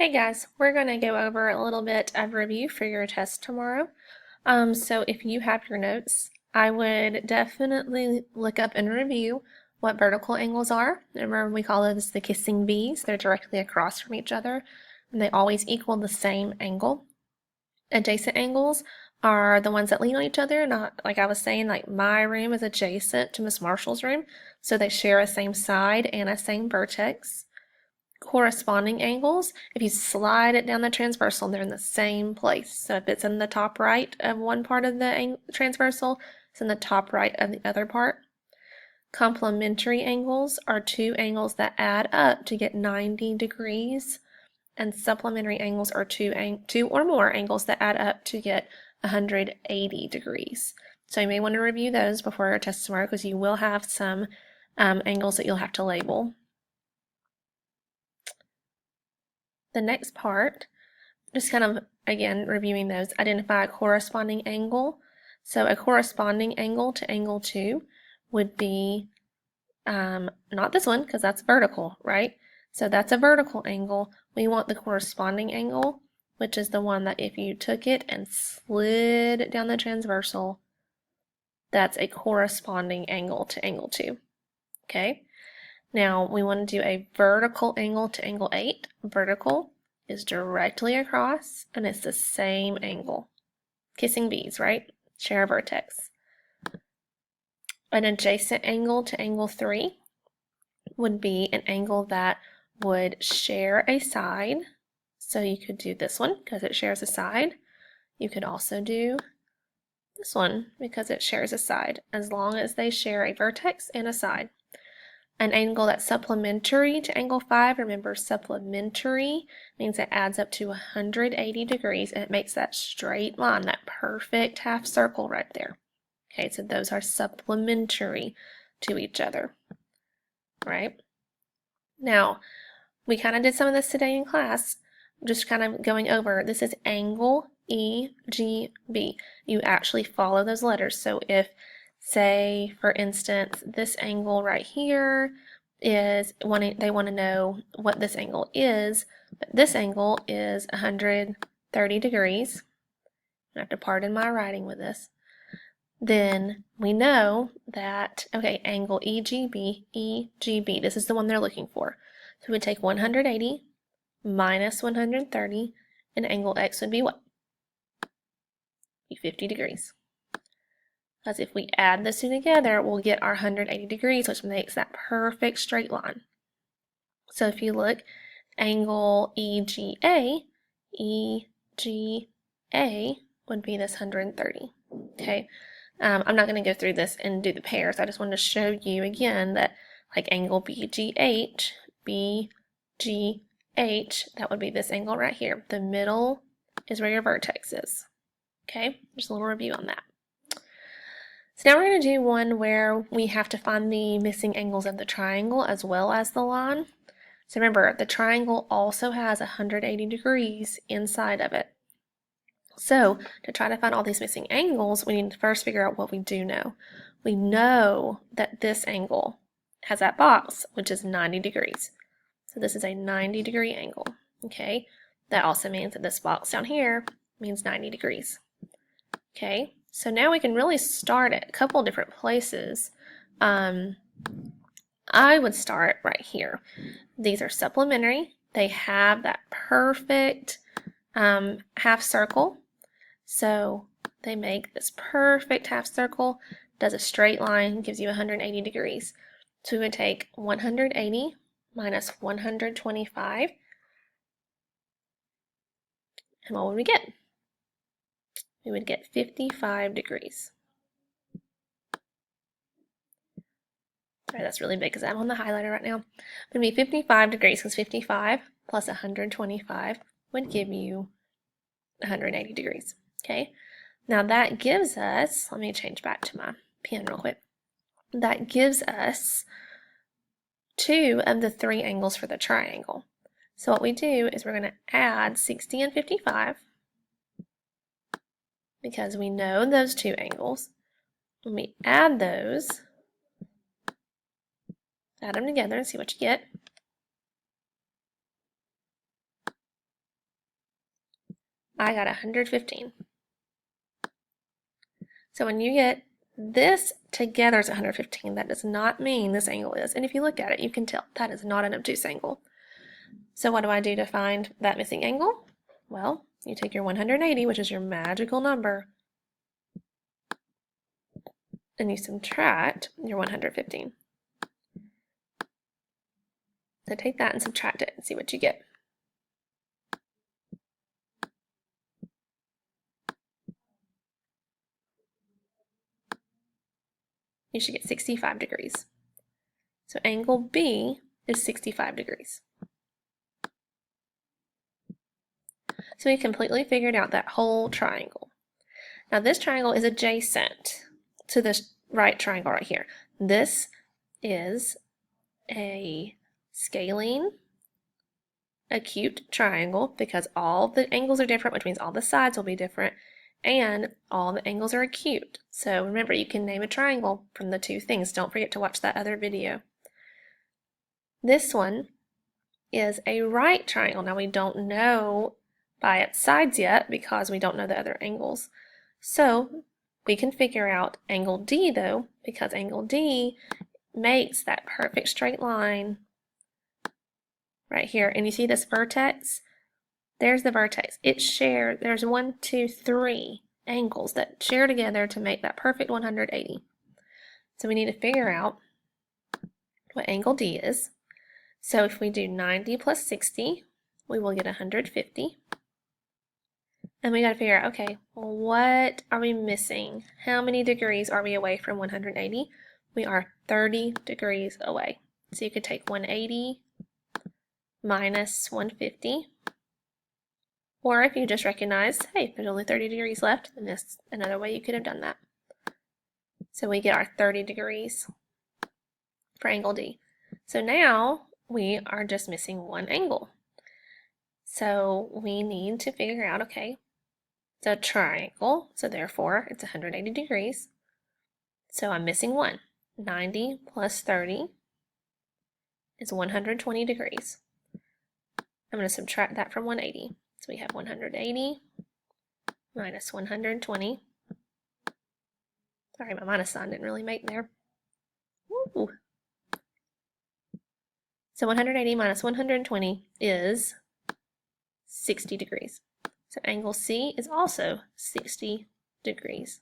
Hey guys, we're going to go over a little bit of review for your test tomorrow. So if you have your notes, I would definitely look up and review what vertical angles are. Remember, we call those the kissing B's. They're directly across from each other, and they always equal the same angle. Adjacent angles are the ones that lean on each other, not like I was saying, like my room is adjacent to Miss Marshall's room, so they share a same side and a same vertex. Corresponding angles, if you slide it down the transversal, they're in the same place. So if it's in the top right of one part of the transversal, it's in the top right of the other part. Complementary angles are two angles that add up to get 90 degrees, and supplementary angles are two or more angles that add up to get 180 degrees. So you may want to review those before your test tomorrow because you will have some angles that you'll have to label. The next part, just kind of, again, reviewing those, identify a corresponding angle. So a corresponding angle to angle 2 would be, not this one, because that's vertical, right? So that's a vertical angle. We want the corresponding angle, which is the one that if you took it and slid it down the transversal, that's a corresponding angle to angle 2. Okay? Now we want to do a vertical angle to angle 8. Vertical is directly across, and it's the same angle. Kissing B's, right? Share a vertex. An adjacent angle to angle 3 would be an angle that would share a side. So you could do this one because it shares a side. You could also do this one because it shares a side, as long as they share a vertex and a side. An angle that's supplementary to angle 5, remember supplementary means it adds up to 180 degrees and it makes that straight line, that perfect half circle right there. Okay, so those are supplementary to each other, right? Now, we kind of did some of this today in class, just kind of going over, this is angle EGB. You actually follow those letters. So if, say, for instance, this angle right here is, they want to know what this angle is, but this angle is 130 degrees. I have to pardon my writing with this. Then we know that, okay, angle EGB, this is the one they're looking for. So we take 180 minus 130, and angle X would be what? Be 50 degrees. Because if we add this two together, we'll get our 180 degrees, which makes that perfect straight line. So if you look, angle EGA would be this 130. Okay, I'm not going to go through this and do the pairs. I just wanted to show you again that like angle BGH, that would be this angle right here. The middle is where your vertex is. Okay, just a little review on that. So now we're going to do one where we have to find the missing angles of the triangle as well as the line. So remember, the triangle also has 180 degrees inside of it. So to try to find all these missing angles, we need to first figure out what we do know. We know that this angle has that box, which is 90 degrees. So this is a 90-degree angle, okay? That also means that this box down here means 90 degrees, okay? So now we can really start at a couple different places. I would start right here. These are supplementary. They have that perfect half circle. So they make this perfect half circle, does a straight line, gives you 180 degrees. So we would take 180 minus 125, and what would we get? We would get 55 degrees. Sorry, that's really big because I'm on the highlighter right now. It would be 55 degrees because 55 plus 125 would give you 180 degrees. Okay, now that gives us, let me change back to my pen real quick. That gives us two of the three angles for the triangle. So what we do is we're going to add 60 and 55 because we know those two angles. When we add those, add them together and see what you get. I got 115. So when you get this together is 115, that does not mean this angle is. And if you look at it, you can tell that is not an obtuse angle. So what do I do to find that missing angle? Well, you take your 180, which is your magical number, and you subtract your 115. So take that and subtract it and see what you get. You should get 65 degrees. So angle B is 65 degrees. So we completely figured out that whole triangle. Now this triangle is adjacent to this right triangle right here. This is a scalene acute triangle because all the angles are different, which means all the sides will be different, and all the angles are acute. So remember, you can name a triangle from the two things. Don't forget to watch that other video. This one is a right triangle. Now we don't know by its sides yet because we don't know the other angles. So we can figure out angle D though, because angle D makes that perfect straight line right here. And you see this vertex? There's the vertex. There's 1, 2, 3 angles that share together to make that perfect 180. So we need to figure out what angle D is. So if we do 90 plus 60, we will get 150. And we got to figure out, okay, well, what are we missing? How many degrees are we away from 180? We are 30 degrees away. So you could take 180 minus 150. Or if you just recognize, hey, there's only 30 degrees left, then that's another way you could have done that. So we get our 30 degrees for angle D. So now we are just missing one angle. So we need to figure out, okay, it's a triangle, so therefore it's 180 degrees. So I'm missing one. 90 plus 30 is 120 degrees. I'm going to subtract that from 180. So we have 180 minus 120. Sorry, my minus sign didn't really make there. Woo. So 180 minus 120 is 60 degrees. So angle C is also 60 degrees.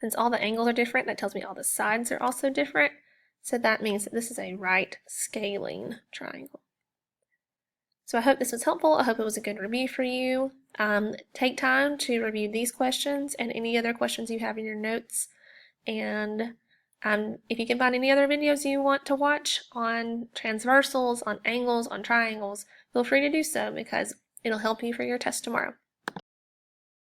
Since all the angles are different, that tells me all the sides are also different. So that means that this is a right scalene triangle. So I hope this was helpful. I hope it was a good review for you. Take time to review these questions and any other questions you have in your notes. And if you can find any other videos you want to watch on transversals, on angles, on triangles, feel free to do so because it'll help you for your test tomorrow.